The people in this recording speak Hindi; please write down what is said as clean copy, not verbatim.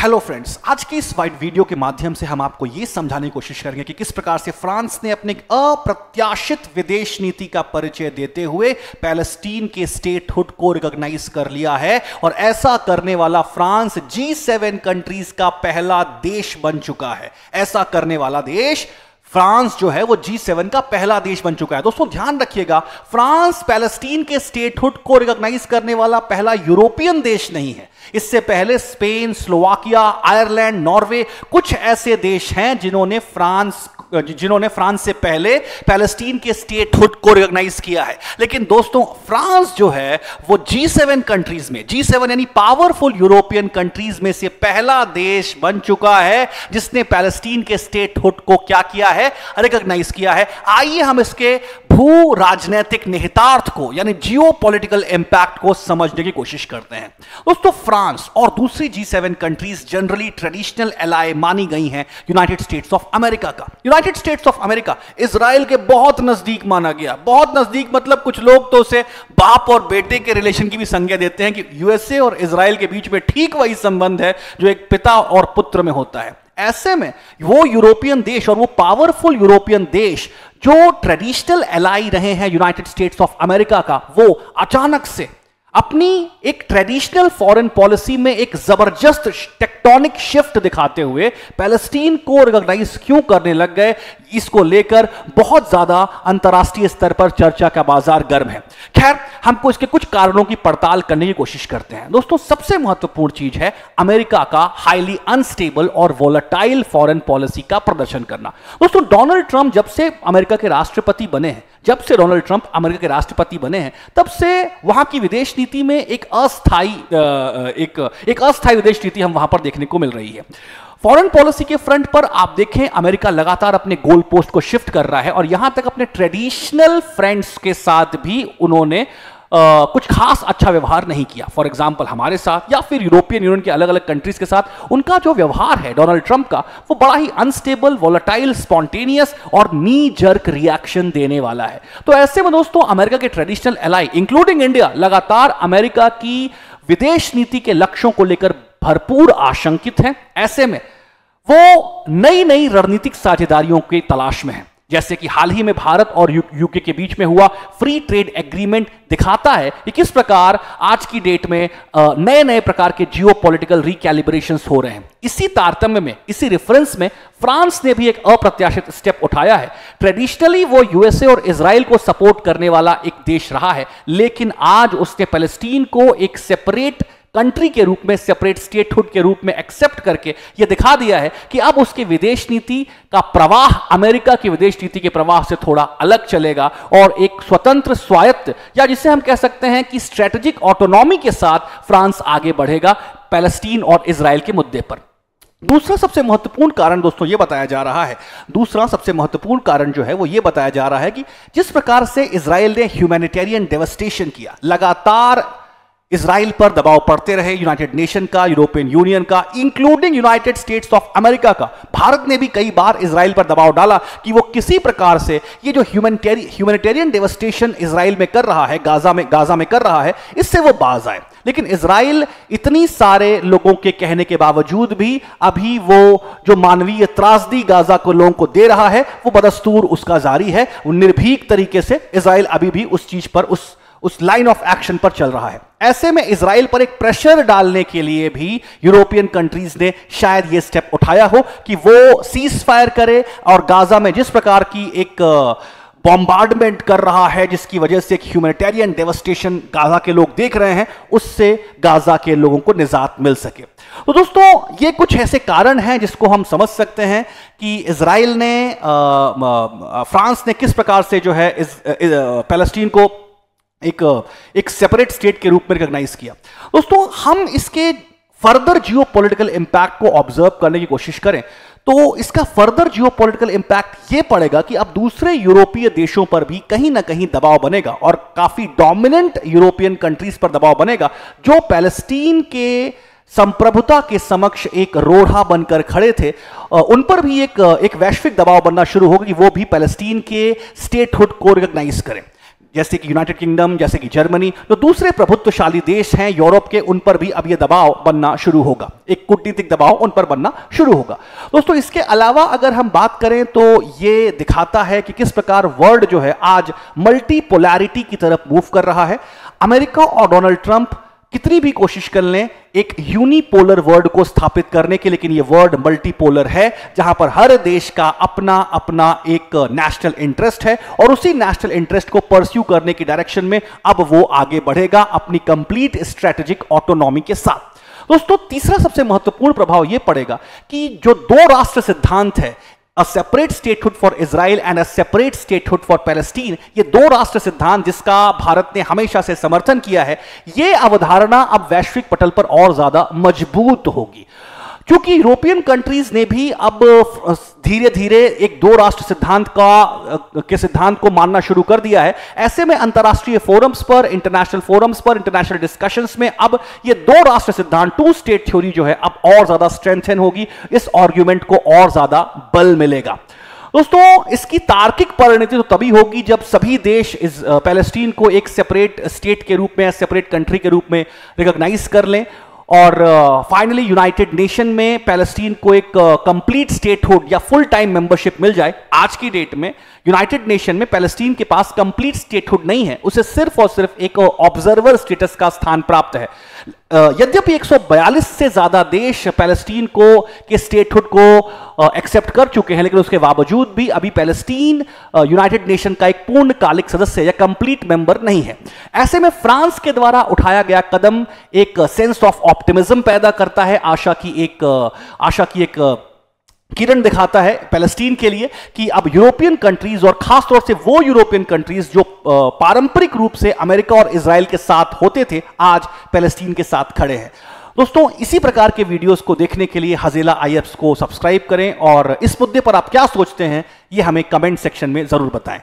हेलो फ्रेंड्स, आज की इस वाइड वीडियो के माध्यम से हम आपको यह समझाने की कोशिश करेंगे कि किस प्रकार से फ्रांस ने अपने अप्रत्याशित विदेश नीति का परिचय देते हुए पैलेस्टीन के स्टेटहुड को रिकॉग्नाइज कर लिया है और ऐसा करने वाला फ्रांस G7 कंट्रीज का पहला देश बन चुका है। ऐसा करने वाला देश फ्रांस जो है वो G7 का पहला देश बन चुका है। दोस्तों ध्यान रखिएगा, फ्रांस पैलेस्टीन के स्टेटहुड को रिकॉग्नाइज करने वाला पहला यूरोपियन देश नहीं है। इससे पहले स्पेन, स्लोवाकिया, आयरलैंड, नॉर्वे कुछ ऐसे देश हैं जिन्होंने फ्रांस से पहले पैलेस्टीन के स्टेटहुड को रिकॉग्नाइज किया है। लेकिन दोस्तों फ्रांस जो है वो G7 कंट्रीज में, G7 यानी पावरफुल यूरोपियन कंट्रीज में से पहला देश बन चुका है जिसने पैलेस्टीन के स्टेटहुड को क्या किया है, रिकॉग्नाइज किया है। आइए हम इसके भू राजनीतिक निहितार्थ को यानी जियोपॉलिटिकल इंपैक्ट को समझने की कोशिश करते हैं। दोस्तों फ्रांस और दूसरी G7 countries generally traditional alloy मानी गई हैं यूनाइटेड स्टेट्स ऑफ अमेरिका का। United states of America Israel के बहुत नजदीक माना गया। बहुत नजदीक मतलब कुछ लोग तो उसे बाप और बेटे के रिलेशन की भी संज्ञा देते हैं कि यूएसए और इजराइल के बीच में ठीक वही संबंध है जो एक पिता और पुत्र में होता है। ऐसे में वो यूरोपियन देश और वो पावरफुल यूरोपियन देश जो ट्रेडिशनल एलाई रहे हैं यूनाइटेड स्टेट्स ऑफ अमेरिका का, वो अचानक से अपनी एक ट्रेडिशनल फॉरेन पॉलिसी में एक जबरदस्त टेक्टोनिक शिफ्ट दिखाते हुए पैलेस्टीन को रिकॉग्नाइज क्यों करने लग गए, इसको लेकर बहुत ज्यादा अंतर्राष्ट्रीय स्तर पर चर्चा का बाजार गर्म है। खैर, हमको इसके कुछ कारणों की पड़ताल करने की कोशिश करते हैं। दोस्तों सबसे महत्वपूर्ण चीज है अमेरिका का हाईली अनस्टेबल और वोलेटाइल फॉरेन पॉलिसी का प्रदर्शन करना। दोस्तों डोनाल्ड ट्रंप जब से अमेरिका के राष्ट्रपति बने हैं, तब से वहां की विदेश नीति में एक अस्थायी विदेश नीति हम वहां पर देखने को मिल रही है। फॉरेन पॉलिसी के फ्रंट पर आप देखें अमेरिका लगातार अपने गोल पोस्ट को शिफ्ट कर रहा है और यहां तक अपने ट्रेडिशनल फ्रेंड्स के साथ भी उन्होंने कुछ खास अच्छा व्यवहार नहीं किया। फॉर एग्जाम्पल हमारे साथ या फिर यूरोपियन यूनियन के अलग अलग कंट्रीज के साथ उनका जो व्यवहार है डोनाल्ड ट्रंप का, वो बड़ा ही अनस्टेबल, वोलेटाइल, स्पॉन्टेनियस और नी जर्क रिएक्शन देने वाला है। तो ऐसे में दोस्तों अमेरिका के ट्रेडिशनल एलाई इंक्लूडिंग इंडिया लगातार अमेरिका की विदेश नीति के लक्ष्यों को लेकर भरपूर आशंकित हैं। ऐसे में वो नई नई रणनीतिक साझेदारियों की तलाश में है, जैसे कि हाल ही में भारत और यूके के बीच में हुआ फ्री ट्रेड एग्रीमेंट दिखाता है कि किस प्रकार आज की डेट में नए नए प्रकार के जियोपॉलिटिकल रिकैलिब्रेशंस हो रहे हैं। इसी तारतम्य में, इसी रेफरेंस में फ्रांस ने भी एक अप्रत्याशित स्टेप उठाया है। ट्रेडिशनली वो यूएसए और इजराइल को सपोर्ट करने वाला एक देश रहा है, लेकिन आज उसने पैलेस्टीन को एक सेपरेट कंट्री के रूप में, सेपरेट स्टेटहुड के रूप में एक्सेप्ट करके यह दिखा दिया है कि अब उसकी विदेश नीति का प्रवाह अमेरिका की विदेश नीति के प्रवाह से थोड़ा अलग चलेगा और एक स्वतंत्र, स्वायत्त या जिसे हम कह सकते हैं कि स्ट्रेटेजिक ऑटोनॉमी के साथ फ्रांस आगे बढ़ेगा पैलेस्टीन और इजराइल के मुद्दे पर। दूसरा सबसे महत्वपूर्ण कारण दोस्तों ये बताया जा रहा है, कि जिस प्रकार से इजराइल ने ह्यूमैनिटेरियन डेवस्टेशन किया, लगातार इजराइल पर दबाव पड़ते रहे यूनाइटेड नेशन का, यूरोपियन यूनियन का, including United states of America का। भारत ने भी कई बार इजराइल पर दबाव डाला कि वो किसी प्रकार से ये जो ह्यूमैनिटेरियन डेवस्टेशन इजराइल में कर रहा है, गाजा में कर रहा है, इससे वो बाज आए। लेकिन इजराइल इतनी सारे लोगों के कहने के बावजूद भी अभी वो जो मानवीय त्रासदी गाजा को लोगों को दे रहा है वो बदस्तूर उसका जारी है। वो निर्भीक तरीके से इजराइल अभी भी उस चीज पर, उस लाइन ऑफ एक्शन पर चल रहा है। ऐसे में इजराइल पर एक प्रेशर डालने के लिए भी यूरोपियन कंट्रीज ने शायद ये स्टेप उठाया हो कि वो सीज फायर करे और गाजा में जिस प्रकार की एक बॉम्बार्डमेंट कर रहा है, जिसकी वजह से एक ह्यूमैनिटेरियन डेवस्टेशन गाजा के लोग देख रहे हैं, उससे गाजा के लोगों को निजात मिल सके। तो दोस्तों ये कुछ ऐसे कारण हैं जिसको हम समझ सकते हैं कि इजराइल ने, फ्रांस ने किस प्रकार से जो है पैलेस्टीन को एक सेपरेट स्टेट के रूप में रिकॉग्नाइज किया। दोस्तों हम इसके फर्दर जियोपॉलिटिकल इंपैक्ट को ऑब्जर्व करने की कोशिश करें तो इसका फर्दर जियोपॉलिटिकल इंपैक्ट यह पड़ेगा कि अब दूसरे यूरोपीय देशों पर भी कहीं ना कहीं दबाव बनेगा और काफी डोमिनेंट यूरोपियन कंट्रीज पर दबाव बनेगा जो पैलेस्टीन के संप्रभुता के समक्ष एक रोड़ा बनकर खड़े थे। उन पर भी एक वैश्विक दबाव बनना शुरू होगा कि वो भी पैलेस्टीन के स्टेटहुड को रिकॉग्नाइज करें। जैसे कि यूनाइटेड किंगडम, जैसे कि जर्मनी, जो दूसरे प्रभुत्वशाली देश हैं यूरोप के, उन पर भी अब यह दबाव बनना शुरू होगा, एक कूटनीतिक दबाव उन पर बनना शुरू होगा। दोस्तों, इसके अलावा अगर हम बात करें तो यह दिखाता है कि किस प्रकार वर्ल्ड जो है आज मल्टीपोलैरिटी की तरफ मूव कर रहा है। अमेरिका और डोनाल्ड ट्रंप कितनी भी कोशिश कर लें एक यूनिपोलर वर्ल्ड को स्थापित करने की, लेकिन यह वर्ल्ड मल्टीपोलर है, जहां पर हर देश का अपना अपना एक नेशनल इंटरेस्ट है और उसी नेशनल इंटरेस्ट को परस्यू करने की डायरेक्शन में अब वो आगे बढ़ेगा अपनी कंप्लीट स्ट्रेटेजिक ऑटोनॉमी के साथ। दोस्तों, तीसरा सबसे महत्वपूर्ण प्रभाव यह पड़ेगा कि जो दो राष्ट्र सिद्धांत है, A separate statehood for Israel and a separate statehood for Palestine, ये दो राष्ट्र सिद्धांत जिसका भारत ने हमेशा से समर्थन किया है, ये अवधारणा अब वैश्विक पटल पर और ज्यादा मजबूत होगी, क्योंकि यूरोपियन कंट्रीज ने भी अब धीरे धीरे एक दो राष्ट्र सिद्धांत के सिद्धांत को मानना शुरू कर दिया है। ऐसे में अंतरराष्ट्रीय फोरम्स पर, इंटरनेशनल फोरम्स पर, इंटरनेशनल डिस्कशंस में अब ये दो राष्ट्र सिद्धांत, टू स्टेट थ्योरी जो है अब और ज्यादा स्ट्रेंथन होगी, इस आर्ग्यूमेंट को और ज्यादा बल मिलेगा। दोस्तों, इसकी तार्किक परिणति तो तभी होगी जब सभी देश इस पैलेस्टीन को एक सेपरेट स्टेट के रूप में, सेपरेट कंट्री के रूप में रिकॉग्नाइज कर लें और फाइनली यूनाइटेड नेशन में पैलेस्टीन को एक कंप्लीट स्टेटहुड या फुल टाइम मेंबरशिप मिल जाए। आज की डेट में यूनाइटेड नेशन में पैलेस्टीन के पास कंप्लीट स्टेटहुड नहीं है, उसे सिर्फ और सिर्फ एक ऑब्जर्वर स्टेटस का स्थान प्राप्त है। यद्यपि 142 से ज्यादा देश पैलेस्टीन को के स्टेटहुड को एक्सेप्ट कर चुके हैं, लेकिन उसके बावजूद भी अभी पैलेस्टीन यूनाइटेड नेशन का एक पूर्णकालिक सदस्य या कंप्लीट मेंबर नहीं है। ऐसे में फ्रांस के द्वारा उठाया गया कदम एक सेंस ऑफ ऑप्टिमिज्म पैदा करता है, आशा की एक किरण दिखाता है पैलेस्टीन के लिए कि अब यूरोपियन कंट्रीज और खासतौर से वो यूरोपियन कंट्रीज जो पारंपरिक रूप से अमेरिका और इजराइल के साथ होते थे, आज पैलेस्टीन के साथ खड़े हैं। दोस्तों, इसी प्रकार के वीडियोस को देखने के लिए हजेला IFs को सब्सक्राइब करें और इस मुद्दे पर आप क्या सोचते हैं ये हमें कमेंट सेक्शन में जरूर बताएं।